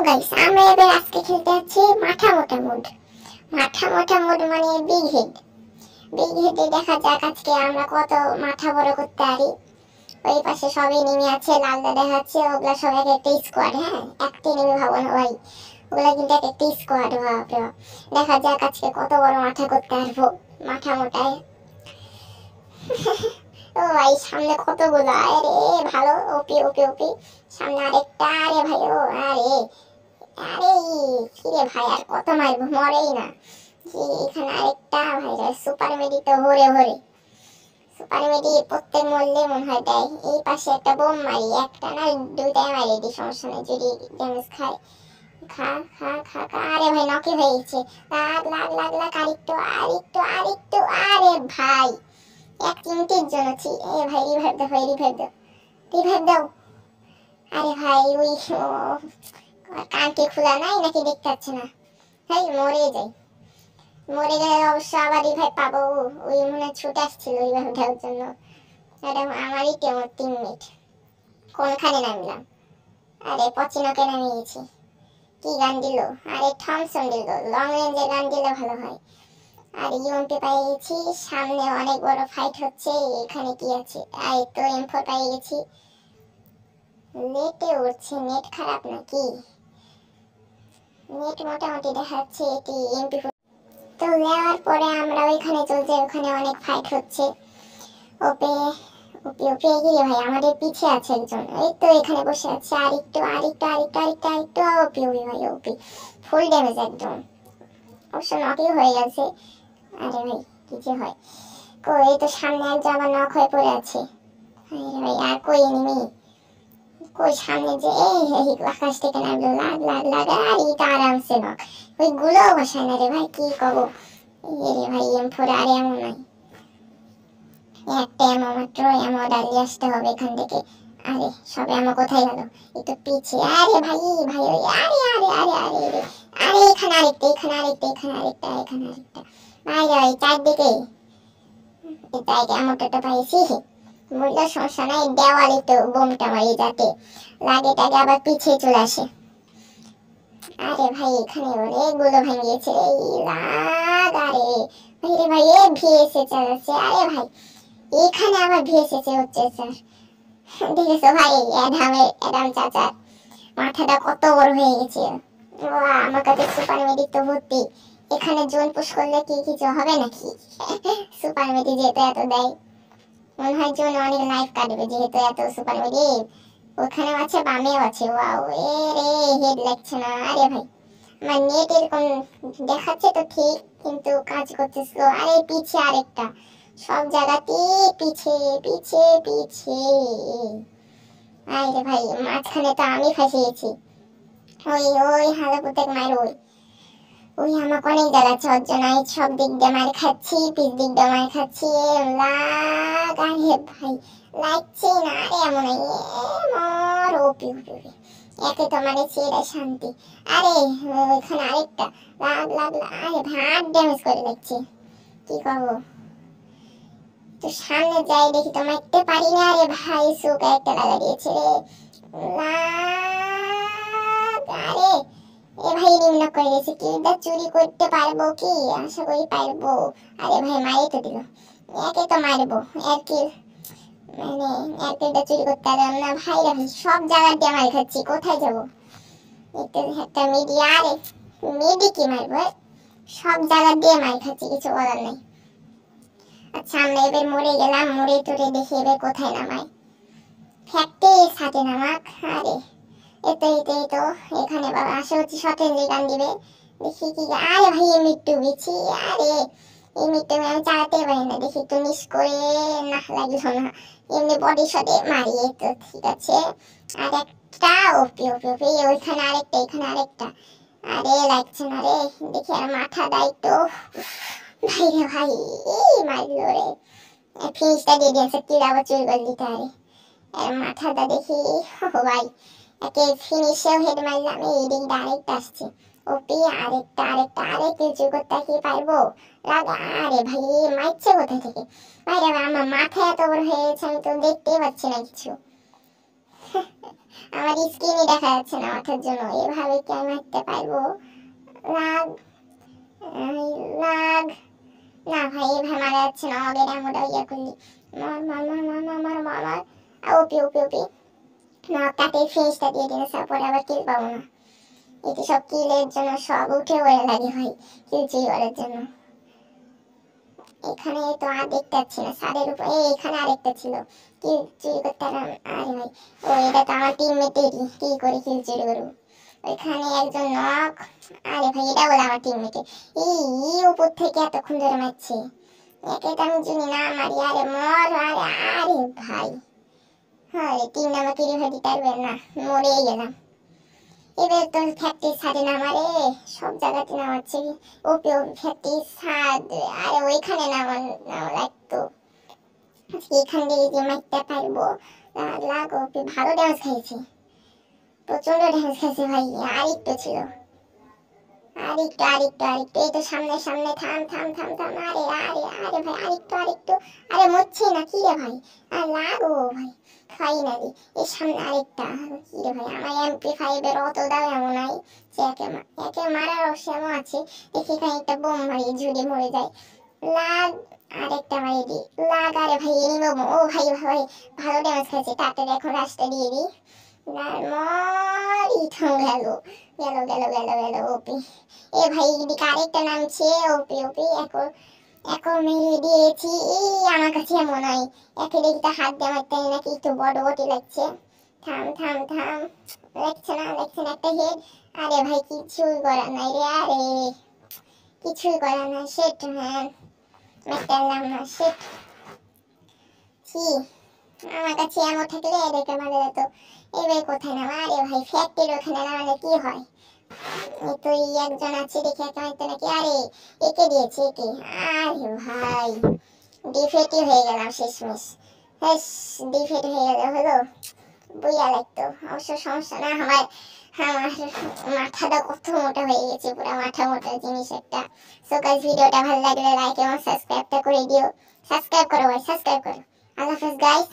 Guys, আমরা এবার আজকে খেলতে যাচ্ছি মাথা মোটা মুড। মাথা মোটা মুড মানে বিগ হেড। বিগ হেডে দেখা যাক আজকে আমরা কত মাথা বড় করতে পারি। ওই পাশে সবই নেমে আছে, লাল দেখা যাচ্ছে, ওগুলা সব এক একটা স্কোয়াড। হ্যাঁ, একটা নেমে ভাবো না ভাই, ওগুলা কিন্তু এক একটা স্কোয়াড। বাপরে, দেখা যাক আজকে কত বড় মাথা করতে পারবো মাথা মোটায়। ও ভাই, সামনে কতগুলো, আরে ভালো, ওপি ওপি ওপি। সামনে আরেকটা, আরে ভাই, ও আরে আরে কিরে ভাই, আর কত মারবো, মরেই না। এখানে আরেকটা ভাই, সুপার মেডি তো ভরে ভরে। সুপার মেডি প্রত্যেক মরলে মনে হয় দেয়। এই পাশে একটা বোম মারি, একটা না দুইটাই মারি দিই, সমস্যা নেই যদি ড্যামেজ খায়। খা খা খা খা, আরে ভাই নকি হয়ে গেছে। লাগ লাগ লাগ লাগ, আরেকটু আরেকটু আরেকটু, আরে ভাই এক মিনিটের জন্য এ ভাই রিভাইভ দাও, ভাই রিভাইভ দাও, রিভাইভ দাও। আরে ভাই ওই কানকে খোলা নাই নাকি দেখতে পাচ্ছি না। ভাই মরে যাই, মরে গেলে অবশ্য আবার রিভাইভ পাবো। ওই মনে ছুটে আসছিল রিভাইভ দেওয়ার জন্য। এটা আমারই টিমমেট। কোনখানে নামলাম? আরে পচিনকে নামে গেছি। কি গান দিল? আরে থমসন দিল, লং রেঞ্জের গান দিলে ভালো হয়। আর ইউএমপি পেয়ে গেছি, সামনে অনেক বড় ফাইট হচ্ছে। এখানে কি আছে? এই তো M4 পেয়ে গেছি। নেটে উঠছে, নেট খারাপ নাকি? নেট মোটামুটি দেখাচ্ছে এটি MP4। তো নেওয়ার পরে আমরা ওইখানে চলছে, ওখানে অনেক ফাইট হচ্ছে। ওপে ওপি ওপি এগিয়ে ভাই, আমাদের পিছে আছে একজন, এই তো এখানে বসে আছে। আরেকটু আরেকটু আরেকটু আরেকটু আরেকটু, ওপি ওপি ভাই ওপি, ফুল ড্যামেজ একদম, অবশ্য নকই হয়ে গেছে। আরে ভাই কি যে হয়, কই এই তো সামনে একজন আবার নক হয়ে পড়ে আছে। আরে ভাই আর কই এনিমি, কই সামনে যে এই আকাশ থেকে নামলো, লাগ লাগ লাগ, আর এটা আরামসে নক। ওই গুলো বসায় না রে ভাই, কি করবো। রে ভাই M4 আর এমন নাই, একটা এমন মাত্র, এমন দাঁড়িয়ে আসতে হবে এখান থেকে। আরে সব এমন কোথায় গেল? একটু পিছিয়ে, আরে ভাই ভাই ওই আরে আরে আরে আরে আরে আরে, এখানে আরেকটা, এখানে আরেকটা, এখানে আরেকটা, এখানে আরেকটা। ভাই ভাই চারদিকে জায়গা এমনটা পাইছি। মূল্য সমস্যা নাই, দেওয়ালে তো বোমটা মারি যাতে লাগে টাগে আবার পিছিয়ে চলে আসে। আরে ভাই এখানে অনেকগুলো ভেঙে গেছে রে, লাগ। আরে ভাই রে ভাই, এ ভিএসএ চালাচ্ছে। আরে ভাই এখানে আবার ভিএসএ হচ্ছে স্যার। দেখেছো ভাই, অ্যাডাম চাচার মাথাটা কত বড় হয়ে গেছে। আমার কাছে সুপার মেডি তো ভর্তি। এখানে জোন পুশ করলে কি কিছু হবে নাকি? সুপার মেডি যেহেতু এত দেয়, মনে হয় জোন অনেক লাইফ কাটবে যেহেতু এত সুপার মেডি। ওখানেও আছে, বামেও আছে। ওয়াও, এ রে হেড লাগছে না। আরে ভাই আমার নেট এরকম দেখাচ্ছে তো ঠিক, কিন্তু কাজ করছে স্লো। আরে পিছে আরেকটা, সব জায়গাতে পিছে পিছে পিছে। আরে ভাই মাঝখানে তো আমি ফাঁসে গেছি। ওই ওই হালা পুতেক মার, ওই ওই আমাকে অনেক জ্বালাচ্ছে অর্জনায়, সব দিক দিয়ে মার খাচ্ছি, পিছ দিক দিয়ে মার খাচ্ছি। লাগ, আরে ভাই লাগছে না। আরে এমন মর, ওপি ওপি ওপি, একে তো মানে চেয়ে শান্তি। আরে ওইখানে আরেকটা, লাগ লাগ লাগ। আরে ভাই আর ড্যামেজ করে লাগছে, কি করবো। তো সামনে যাই দেখি তো মারতে পারি না। আরে ভাই সুকা একটা লাগা দিয়েছে রে, লাগ। আরে এ ভাই নিম্ন করে গেছে, কিলটা চুরি করতে পারবো কি? আশা করি পারবো। আরে ভাই মারি তো দিল, একে তো মারবো। এক কিল মানে এক কিলটা চুরি করতে পারলাম না ভাই রে ভাই, সব জায়গা দিয়ে মার খাচ্ছি, কোথায় যাবো? একটা মিডি, আরে মিডি কি মারবো, সব জায়গা দিয়ে মার খাচ্ছি, কিছু বলার নাই। আচ্ছা আমরা এবার মরে গেলাম, মরে টরে দেখি এবার কোথায় নামাই। ফ্যাক্টে সাথে নামাক। আরে এতো এতো এতো, এখানে বাবা আশা হচ্ছে শর্টেঞ্জে গান দিবে, দেখি কি। আরে ভাই মৃত্যু গেছি। আরে এই মৃত্যু আমি চালাতে পারি না, দেখি একটু মিস করে, না লাগলো না, এমনি বডি শটে মারি। তো ঠিক আছে, আর একটা ওপি ওপি ওপি, ওইখানে আরেকটা, এখানে আরেকটা। আরে লাগছে না রে, দেখি আর মাথা দায়িত্ব ভাই রে ভাই, এই মারলো রে। ফিনিশটা দিয়ে দিয়েছে, কিল আবার চুরি করে দিতে পারে। আর মাথাটা দেখি, ও ভাই একে ফিনিশেও হেড মারলাম। এই দিক দিয়ে আরেকটা আসছে, ওপি আরেকটা আরেকটা। আরে কিছু করতে কি পারবো, লাগা। আরে ভাই মারছে কোথা থেকে ভাই রে ভাই, আমার মাথা এত বড় হয়ে গেছে আমি তো দেখতেই পাচ্ছি না কিছু। আমার স্কিনই দেখা যাচ্ছে না মাথার জন্য, এভাবে কি আমি মারতে পারবো? লাগ, লাগ, না ভাই এভাবে মারা যাচ্ছে না, আগের এমনটা ইয়ে করলি। মার মার মার মার মার মার মার মার, ওপি ওপি ওপি, না কাটে ফিনিশটা দিয়ে দিলে তারপরে আবার কিল পাবো না। এটি সব কিলের জন্য সব উঠে পড়ে লাগে ভাই, কিল চুরি করার জন্য। এখানে তো আর দেখতে পাচ্ছি না, ছাদের উপরে এখানে আরেকটা ছিল, কিল চুরি করতে পারলাম। আরে ভাই ও এটা তো আমার টিমমেটেরই, কি করে কিল চুরি করবো? ওইখানে একজন নক। আরে ভাই এটা বলে আমার টিমমেটে, এই উপর থেকে এতক্ষণ ধরে মারছে, একে তো আমি চিনি না মারি। আরে মর, আরে আরে ভাই, হ্যাঁ টিম আমাকে রিভাইভ দিতে পারবেন না, মরেই গেলাম। এবার তো ফ্যাক্টরি ছাদে নামারে, সব জায়গাতে নামাচ্ছে। ওপি ওপি ফ্যাক্টরি ছাদ, আরে ওইখানে নামা লাগতো। আজকে এখান থেকে যে মারতে পারবো, লাগো ওপি ভালো ড্যামেজ খাইছে, প্রচন্ড ড্যামেজ খাইছে ভাই। আর একটু ছিল, আরেকটু আরেকটু আরেকটু, এই তো সামনে সামনে, থাম থাম থাম থাম, আরে আরে আরে ভাই আরেকটু আরেকটু, আরে মরছে না কি রে ভাই? আর লাগো ভাই ফাইনালি, এই সামনে আরেকটা, কি রে ভাই আমার MP5 এর অত দাম এমন নাই যে একে মারার অবশ্য আছে। দেখি এখানে একটা বোম মারি ঝুড়ি মরে যায়। লাগ, আরেকটা মারি দি, লাগ, আরে ভাই এনিমো, ও ভাই ভাই ভালো ড্যামেজ খাইছে, তাড়াতাড়ি এখন রাস্তা দিয়ে দিই। মরি থাম, গেল গেল গেল গেল গেল ওপি। এ ভাই এদিকে আরেকটা নামছে, ওপি ওপি, এখন এখন মেরে দিয়েছি। এই আমার কাছে মনে হয় একে দেখতে হাত দিয়ে মারতে নাকি একটু বড় বটি লাগছে। থাম থাম থাম, লাগছে না লাগছে না, একটা হেড। আরে ভাই কিছুই করার নাই রে, আরে কিছুই করার নাই, সেট হ্যাঁ মারতে পারলাম না, সেট। ছি, আমার কাছে এমন থাকলে এদেরকে মারা যেত। এবার কোথায় নামা? আরে ভাই ফ্যাক্টরির ওখানে নামালে কি হয়? এই তো এই একজন আছে দেখে একা মারতে নাকি, আরে একে দিয়েছে একে। আরে ভাই ডিফেটই হয়ে গেলাম শেষমেশ, হ্যাঁ ডিফেট হয়ে গেল, হলো বইয়া লাগতো। অবশ্য সমস্যা না, আমার আমার মাথাটা কত মোটা হয়ে গেছে, পুরো মাথা মোটা জিনিস একটা। সো গাইস ভিডিওটা ভালো লাগলে লাইক এবং সাবস্ক্রাইবটা করে দিও, সাবস্ক্রাইব করো ভাই, সাবস্ক্রাইব করো। আল্লাহ হাফেজ গাইস।